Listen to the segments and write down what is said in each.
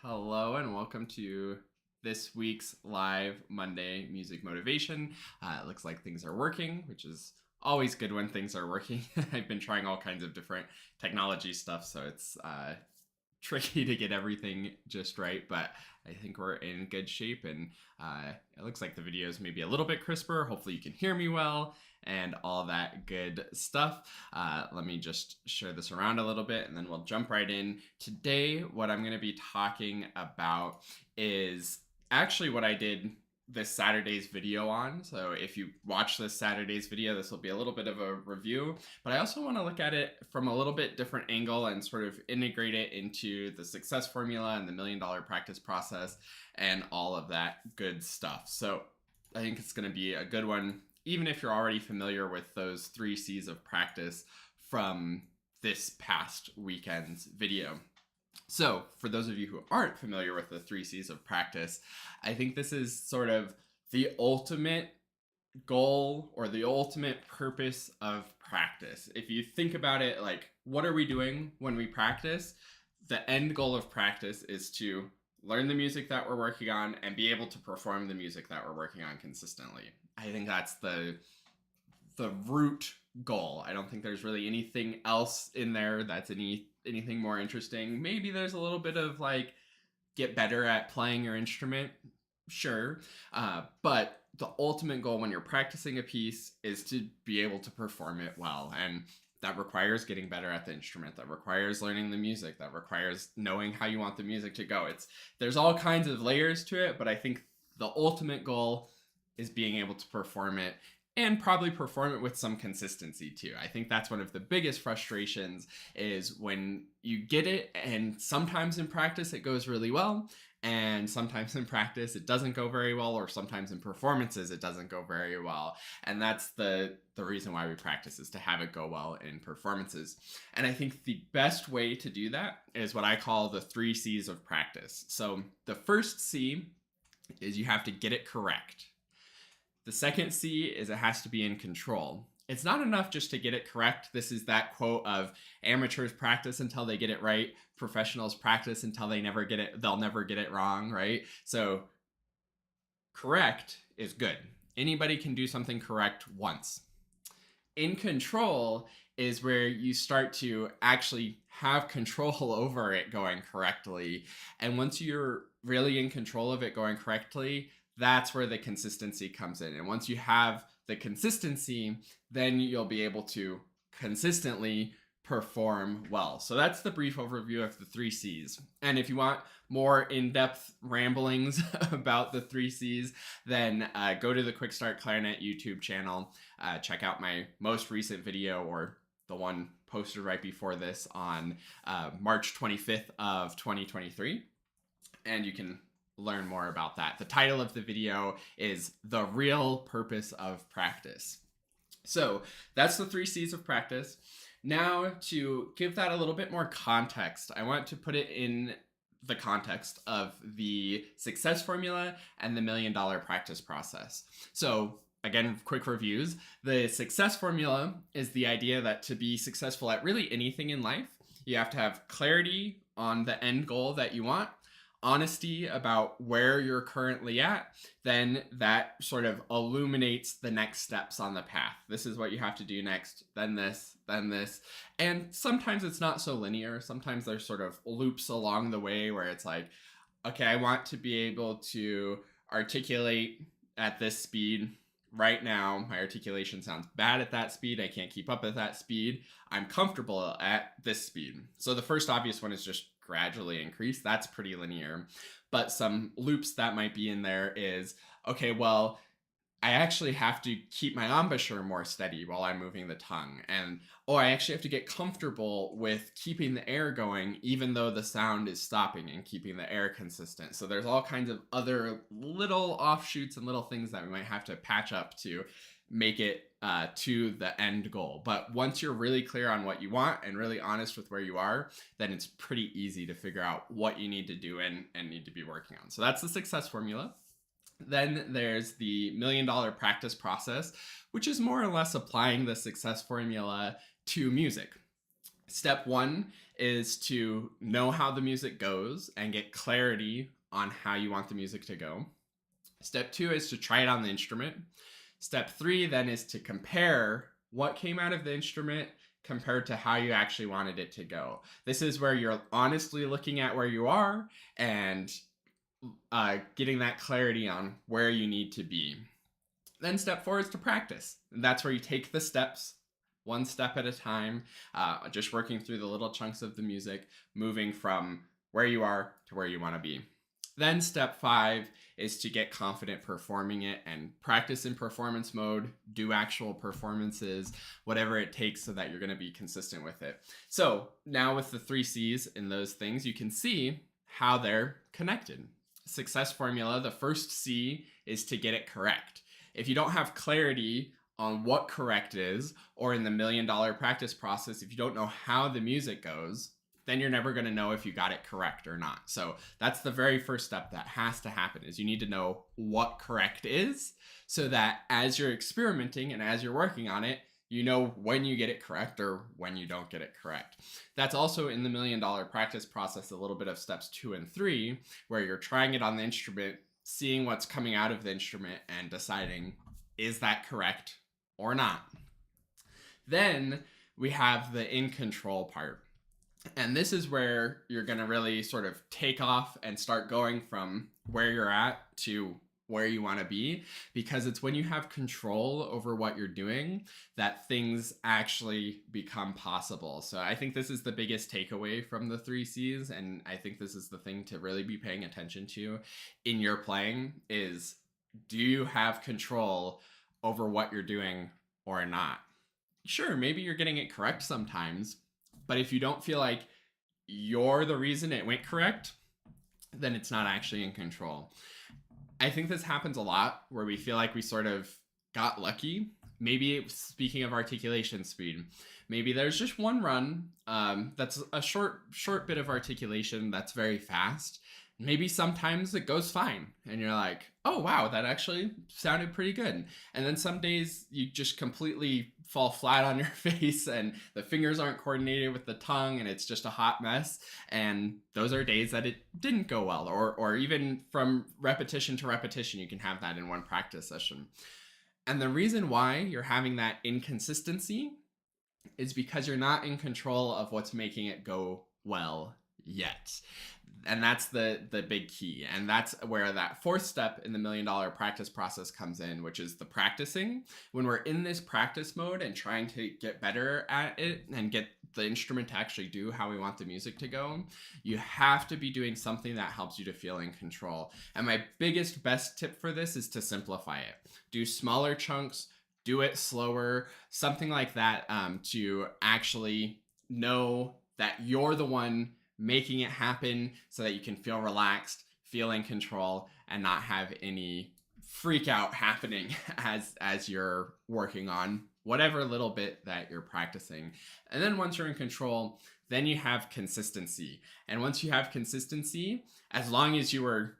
Hello and welcome to this week's live Monday music motivation. It looks like things are working, which is always good when things are working. I've been trying all kinds of different technology stuff, so it's tricky to get everything just right, but I think we're in good shape, and it looks like the video is maybe a little bit crisper. Hopefully you can hear me well and all that good stuff. Let me just share this around a little bit and then we'll jump right in. Today, what I'm going to be talking about is actually what I did this Saturday's video on. So if you watch this Saturday's video, this will be a little bit of a review, but I also want to look at it from a little bit different angle and sort of integrate it into the success formula and the $1 Million Practice Process and all of that good stuff. So I think it's going to be a good one, even if you're already familiar with those 3 C's of practice from this past weekend's video. So for those of you who aren't familiar with the 3 C's of practice, I think this is sort of the ultimate goal or the ultimate purpose of practice. If you think about it, like, what are we doing when we practice? The end goal of practice is to learn the music that we're working on and be able to perform the music that we're working on consistently. I think that's the root goal. I don't think there's really anything else in there that's anything more interesting. Maybe there's a little bit of like get better at playing your instrument, sure, but the ultimate goal when you're practicing a piece is to be able to perform it well, and that requires getting better at the instrument, that requires learning the music, that requires knowing how you want the music to go. There's all kinds of layers to it, but I think the ultimate goal is being able to perform it and probably perform it with some consistency too. I think that's one of the biggest frustrations, is when you get it and sometimes in practice it goes really well, and sometimes in practice it doesn't go very well, or sometimes in performances it doesn't go very well. And that's the reason why we practice, is to have it go well in performances. And I think the best way to do that is what I call the 3 C's of practice. So the first C is you have to get it correct. The second C is it has to be in control. It's not enough just to get it correct. This is that quote of amateurs practice until they get it right, professionals practice until they'll never get it wrong, right? So correct is good. Anybody can do something correct once. In control is where you start to actually have control over it going correctly. And once you're really in control of it going correctly, that's where the consistency comes in. And once you have the consistency, then you'll be able to consistently perform well. So that's the brief overview of the 3 C's. And if you want more in-depth ramblings about the 3 C's, then go to the Quick Start Clarinet YouTube channel. Check out my most recent video, or the one posted right before this on March 25th of 2023. And you can learn more about that. The title of the video is The Real Purpose of Practice. So that's the 3 C's of practice. Now, to give that a little bit more context, I want to put it in the context of the success formula and the $1 Million Practice Process. So again, quick reviews. The success formula is the idea that to be successful at really anything in life, you have to have clarity on the end goal that you want, honesty about where you're currently at, then that sort of illuminates the next steps on the path. This is what you have to do next, then this, then this. And sometimes it's not so linear. Sometimes there's sort of loops along the way where it's like, okay, I want to be able to articulate at this speed. Right now, my articulation sounds bad at that speed. I can't keep up at that speed. I'm comfortable at this speed. So the first obvious one is just gradually increase. That's pretty linear. But some loops that might be in there is, okay, well, I actually have to keep my embouchure more steady while I'm moving the tongue. And, oh, I actually have to get comfortable with keeping the air going even though the sound is stopping, and keeping the air consistent. So there's all kinds of other little offshoots and little things that we might have to patch up to make it to the end goal. But once you're really clear on what you want and really honest with where you are, then it's pretty easy to figure out what you need to do and need to be working on. So that's the success formula. Then there's the $1 Million Practice Process, which is more or less applying the success formula to music. Step one is to know how the music goes and get clarity on how you want the music to go. Step two is to try it on the instrument. Step three then is to compare what came out of the instrument compared to how you actually wanted it to go. This is where you're honestly looking at where you are and getting that clarity on where you need to be. Then step four is to practice. And that's where you take the steps one step at a time, just working through the little chunks of the music, moving from where you are to where you want to be. Then step five is to get confident performing it and practice in performance mode, do actual performances, whatever it takes so that you're going to be consistent with it. So now with the 3 C's in those things, you can see how they're connected. Success formula, the first C is to get it correct. If you don't have clarity on what correct is, or in the $1 million practice process, if you don't know how the music goes, then you're never going to know if you got it correct or not. So that's the very first step that has to happen, is you need to know what correct is, so that as you're experimenting and as you're working on it, you know when you get it correct or when you don't get it correct. That's also in the $1 million practice process, a little bit of steps 2 and 3, where you're trying it on the instrument, seeing what's coming out of the instrument and deciding, is that correct or not? Then we have the in control part. And this is where you're going to really sort of take off and start going from where you're at to where you want to be, because it's when you have control over what you're doing that things actually become possible. So I think this is the biggest takeaway from the 3 C's, and I think this is the thing to really be paying attention to in your playing is, do you have control over what you're doing or not? Sure, maybe you're getting it correct sometimes, but if you don't feel like you're the reason it went correct, then it's not actually in control. I think this happens a lot where we feel like we sort of got lucky. Maybe, speaking of articulation speed, maybe there's just one run that's a short bit of articulation that's very fast. Maybe sometimes it goes fine and you're like, oh wow, that actually sounded pretty good. And then some days you just completely fall flat on your face and the fingers aren't coordinated with the tongue and it's just a hot mess. And those are days that it didn't go well, or even from repetition to repetition, you can have that in one practice session. And the reason why you're having that inconsistency is because you're not in control of what's making it go well yet. And that's the big key. And that's where that fourth step in the $1 million practice process comes in, which is the practicing. When we're in this practice mode and trying to get better at it and get the instrument to actually do how we want the music to go, you have to be doing something that helps you to feel in control. And my best tip for this is to simplify it. Do smaller chunks, do it slower, something like that, to actually know that you're the one making it happen, so that you can feel relaxed, feel in control, and not have any freak out happening as you're working on whatever little bit that you're practicing. And then once you're in control, then you have consistency. And once you have consistency, as long as you are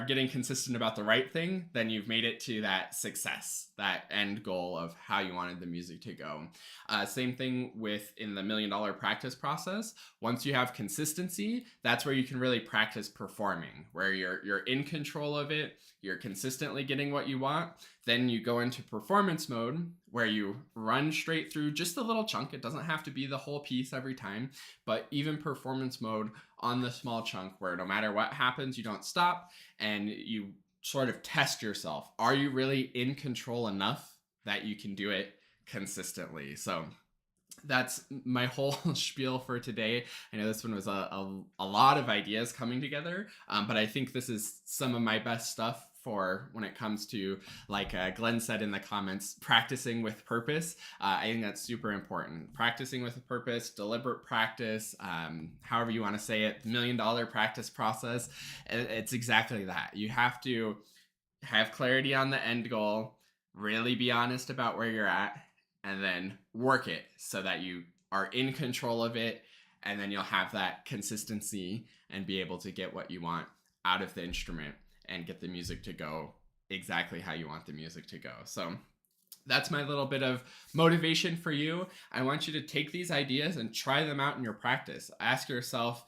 getting consistent about the right thing, then you've made it to that success, that end goal of how you wanted the music to go. Same thing in the $1 million practice process. Once you have consistency, that's where you can really practice performing, where you're in control of it, you're consistently getting what you want. Then you go into performance mode, where you run straight through just a little chunk. It doesn't have to be the whole piece every time, but even performance mode on the small chunk, where no matter what happens, you don't stop and you sort of test yourself. Are you really in control enough that you can do it consistently? So that's my whole spiel for today. I know this one was a lot of ideas coming together, but I think this is some of my best stuff for when it comes to, like Glenn said in the comments, practicing with purpose. I think that's super important. Practicing with a purpose, deliberate practice, however you want to say it, $1 million practice process. It's exactly that. You have to have clarity on the end goal, really be honest about where you're at, and then work it so that you are in control of it, and then you'll have that consistency and be able to get what you want out of the instrument and get the music to go exactly how you want the music to go. So that's my little bit of motivation for you. I want you to take these ideas and try them out in your practice. Ask yourself,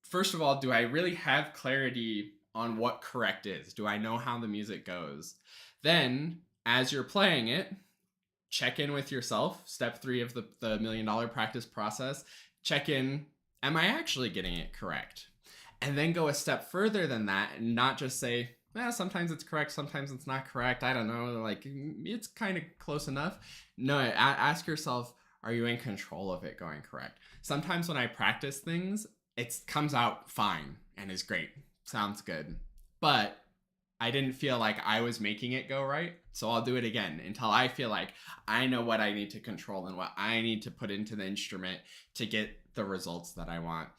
first of all, do I really have clarity on what correct is? Do I know how the music goes? Then, as you're playing it, check in with yourself. Step 3 of the $1 million practice process. Check in, am I actually getting it correct? And then go a step further than that and not just say, well, sometimes it's correct, sometimes it's not correct. I don't know, like it's kind of close enough. No, ask yourself, are you in control of it going correct? Sometimes when I practice things, it comes out fine and is great. Sounds good. But I didn't feel like I was making it go right. So I'll do it again until I feel like I know what I need to control and what I need to put into the instrument to get the results that I want.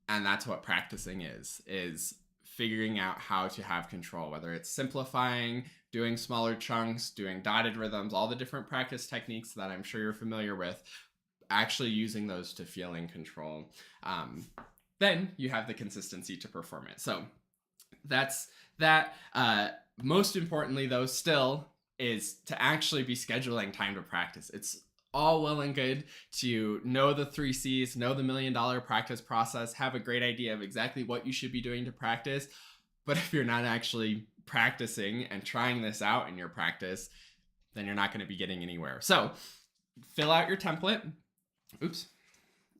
And that's what practicing is figuring out how to have control, whether it's simplifying, doing smaller chunks, doing dotted rhythms, all the different practice techniques that I'm sure you're familiar with, actually using those to feel in control. Then you have the consistency to perform it. So that's that. Most importantly, though, still is to actually be scheduling time to practice. It's all well and good to know the 3 C's, know the $1 million practice process, have a great idea of exactly what you should be doing to practice. But if you're not actually practicing and trying this out in your practice, then you're not going to be getting anywhere. So fill out your template. Oops.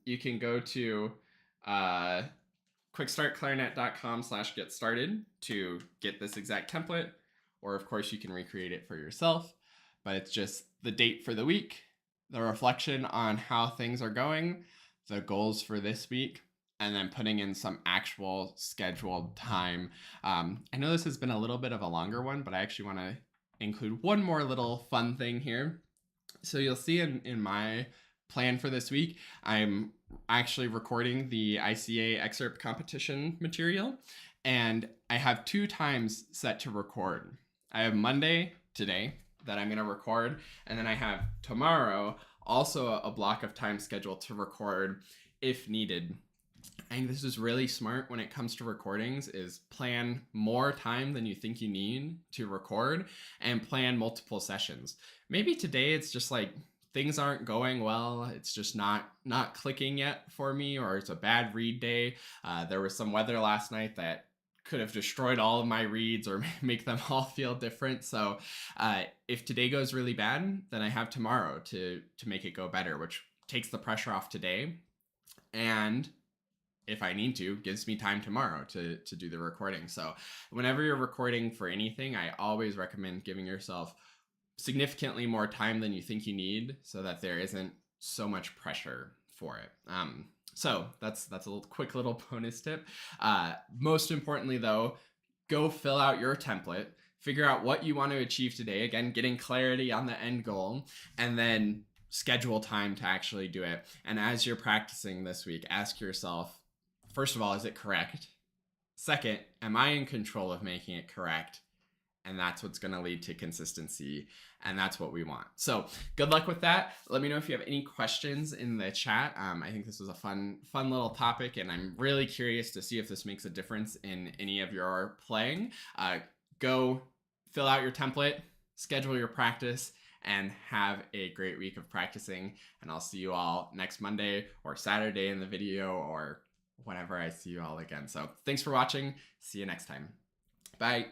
You can go to quickstartclarinet.com/get started to get this exact template, or of course you can recreate it for yourself, but it's just the date for the week, the reflection on how things are going, the goals for this week, and then putting in some actual scheduled time. I know this has been a little bit of a longer one, but I actually want to include one more little fun thing here. So you'll see in my plan for this week, I'm actually recording the ICA excerpt competition material, and I have 2 times set to record. I have Monday, today, that I'm going to record, and then I have tomorrow, also a block of time scheduled to record if needed. I think this is really smart when it comes to recordings, is plan more time than you think you need to record and plan multiple sessions. Maybe today it's just like things aren't going well. It's just not clicking yet for me, or it's a bad read day. There was some weather last night that could have destroyed all of my reads or make them all feel different. So if today goes really bad, then I have tomorrow to make it go better, which takes the pressure off today. And if I need to, gives me time tomorrow to do the recording. So whenever you're recording for anything, I always recommend giving yourself significantly more time than you think you need so that there isn't so much pressure for it. So that's a quick little bonus tip. Most importantly, though, go fill out your template, figure out what you want to achieve today. Again, getting clarity on the end goal, and then schedule time to actually do it. And as you're practicing this week, ask yourself, first of all, is it correct? Second, am I in control of making it correct? And that's what's going to lead to consistency. And that's what we want. So good luck with that. Let me know if you have any questions in the chat. I think this was a fun little topic, and I'm really curious to see if this makes a difference in any of your playing. Go fill out your template, schedule your practice, and have a great week of practicing. And I'll see you all next Monday or Saturday in the video, or whenever I see you all again. So thanks for watching. See you next time. Bye.